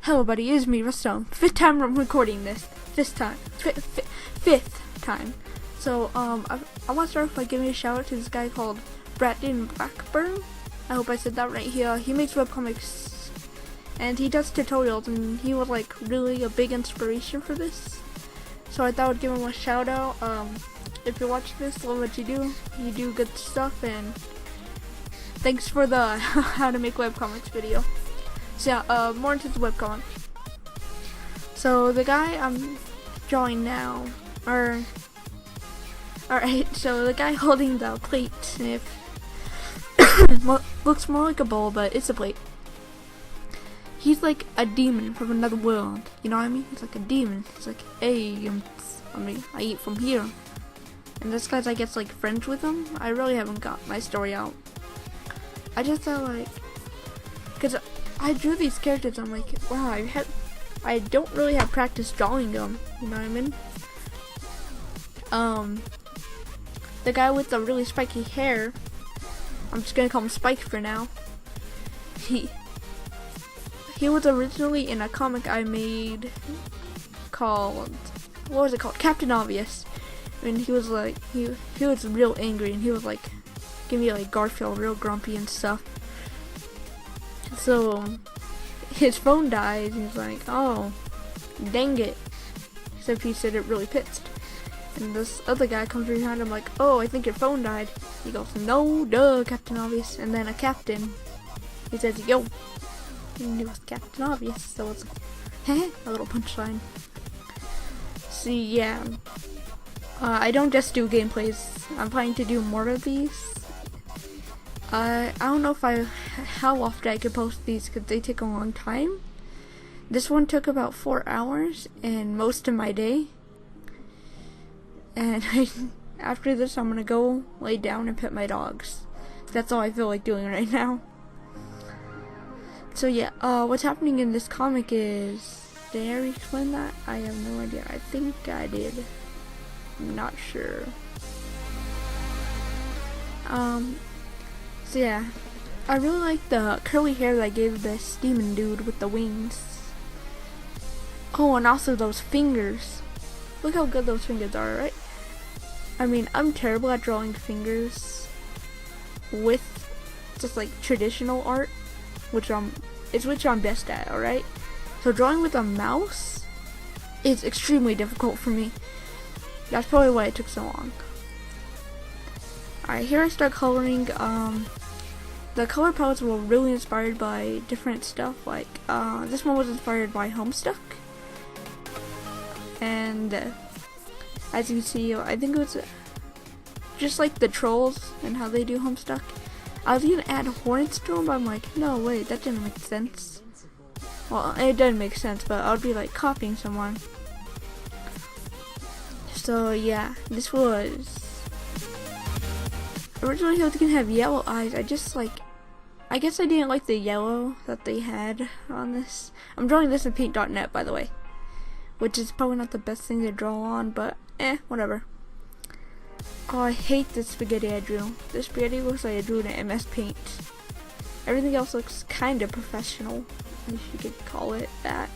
Hello, buddy. It is me, rust-o-leeum. Fifth time I'm recording this. Fifth time. So, I want to start by giving a shout out to this guy called Brandon Blackburn. I hope I said that right. He makes webcomics, and he does tutorials, and he was like really a big inspiration for this. So I thought I'd give him a shout out. If you're watching this, love what you do. You do good stuff, and thanks for the how to make webcomics video. So yeah, more into the webcomic. So the guy I'm drawing now, alright, so the guy holding the plate, if looks more like a bowl, but it's a plate. He's like a demon from another world, you know what I mean? He's like a demon. He's like, hey, I eat from here. And this guy's, I guess, like friends with him. I really haven't got my story out. I just thought, like, cause I drew these characters, I'm like, wow, I don't really have practice drawing them, you know what I mean? The guy with the really spiky hair, I'm just gonna call him Spike for now. He was originally in a comic I made called, what was it called? Captain Obvious. And he was like, he was real angry, and he was like, give me like Garfield, real grumpy and stuff. So his phone died, and he's like, oh, dang it. Except he said it really pissed. And this other guy comes behind him like, oh, I think your phone died. He goes, no, duh, Captain Obvious. And then a captain, he says, yo. And it was Captain Obvious, so it's like, a little punchline. See, yeah. I don't just do gameplays. I'm planning to do more of these. I don't know how often I could post these because they take a long time. This one took about 4 hours and most of my day. And after this, I'm gonna go lay down and pet my dogs. That's all I feel like doing right now. So yeah, what's happening in this comic is, did I already explain that? I have no idea. I think I did. I'm not sure. So yeah, I really like the curly hair that I gave this demon dude with the wings. Oh, and also those fingers. Look how good those fingers are, right? I mean, I'm terrible at drawing fingers with just like traditional art, which I'm best at, alright? So drawing with a mouse is extremely difficult for me. That's probably why it took so long. Alright, here I start coloring. The color palettes were really inspired by different stuff. Like, this one was inspired by Homestuck. And, as you can see, I think it was just like the trolls and how they do Homestuck. I was gonna add hornets to them, but I'm like, no, wait, that didn't make sense. Well, it doesn't make sense, but I would be like copying someone. So, yeah, this was... Originally, he was gonna have yellow eyes. I guess I didn't like the yellow that they had on this. I'm drawing this in paint.net, by the way, which is probably not the best thing to draw on, but whatever. Oh, I hate this spaghetti I drew. This spaghetti looks like I drew it in MS Paint. Everything else looks kind of professional, if you could call it that.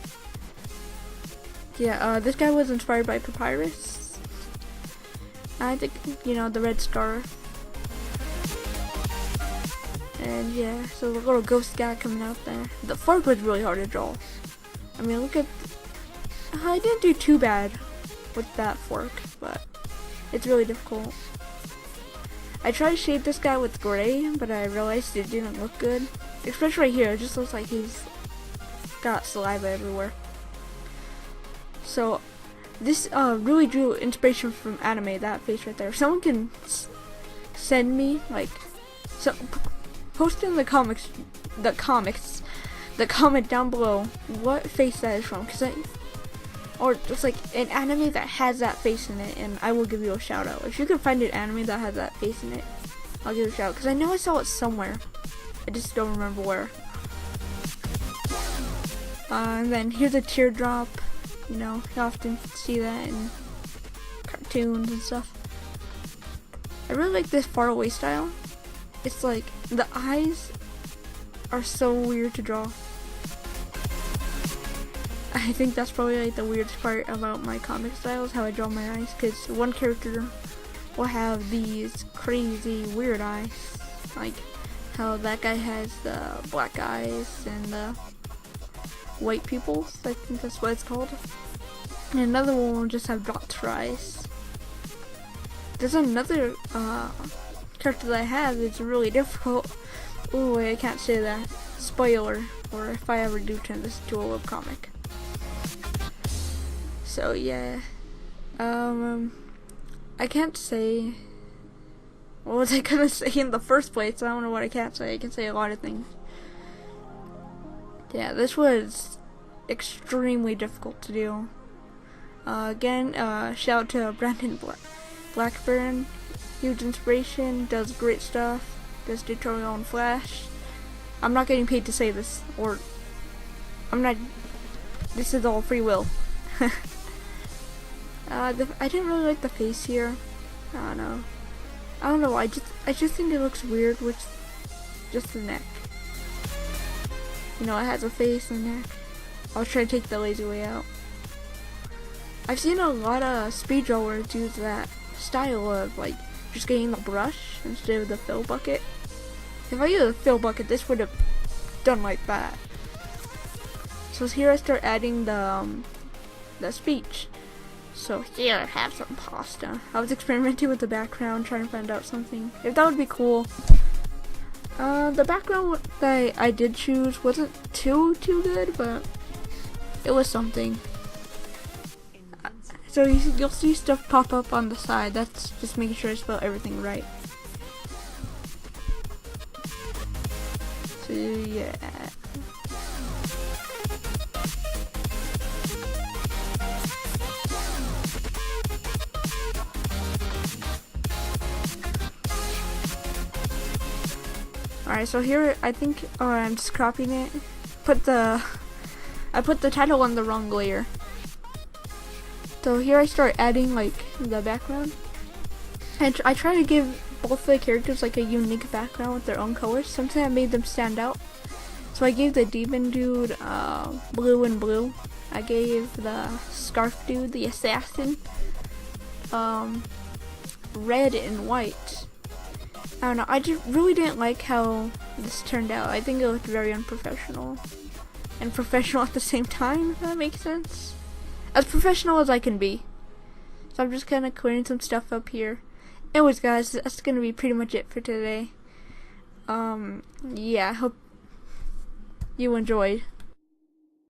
Yeah, this guy was inspired by Papyrus. I think, you know, the red scarf. And yeah, so the little ghost guy coming out there. The fork was really hard to draw. I mean, look at... I didn't do too bad with that fork, but it's really difficult. I tried to shade this guy with gray, but I realized it didn't look good. Especially right here, it just looks like he's got saliva everywhere. So, this really drew inspiration from anime, that face right there. If someone can send me, like... post in the comment down below what face that is from, or just like an anime that has that face in it, and I will give you a shout out. If you can find an anime that has that face in it, I'll give you a shout out, because I know I saw it somewhere. I just don't remember where. And then here's a teardrop. You know, you often see that in cartoons and stuff. I really like this faraway style. It's like, the eyes are so weird to draw. I think that's probably like the weirdest part about my comic style is how I draw my eyes, because one character will have these crazy weird eyes, like how that guy has the black eyes and the white pupils, I think that's what it's called. And another one will just have dots for eyes. There's another character that I have that's really difficult. Ooh, I can't say that. Spoiler, or if I ever do turn this into a webcomic. So yeah, I can't say, what was I gonna say in the first place? I don't know what I can't say. I can say a lot of things. Yeah, this was extremely difficult to do. Again, shout out to Brandon Blackburn, huge inspiration, does great stuff, does tutorial on Flash. I'm not getting paid to say this, or this is all free will. I didn't really like the face here. I don't know. I just think it looks weird with just the neck. You know, it has a face and neck. I'll try to take the lazy way out. I've seen a lot of speed drawers use that style of like just getting the brush instead of the fill bucket. If I used a fill bucket, this would have done like that. So here I start adding the speech. So here I have some pasta. I was experimenting with the background, trying to find out something. If that would be cool. The background that I did choose wasn't too good, but it was something. So you'll see stuff pop up on the side. That's just making sure I spell everything right. So yeah. Alright, so here I think I'm just copying it. I put the title on the wrong layer. So here I start adding like the background. And I try to give both the characters like a unique background with their own colors. Something that made them stand out. So I gave the demon dude blue and blue. I gave the scarf dude, the assassin, red and white. I don't know, I just really didn't like how this turned out. I think it looked very unprofessional. And professional at the same time, if that makes sense. As professional as I can be. So I'm just kind of clearing some stuff up here. Anyways guys, that's going to be pretty much it for today. Yeah, I hope you enjoyed.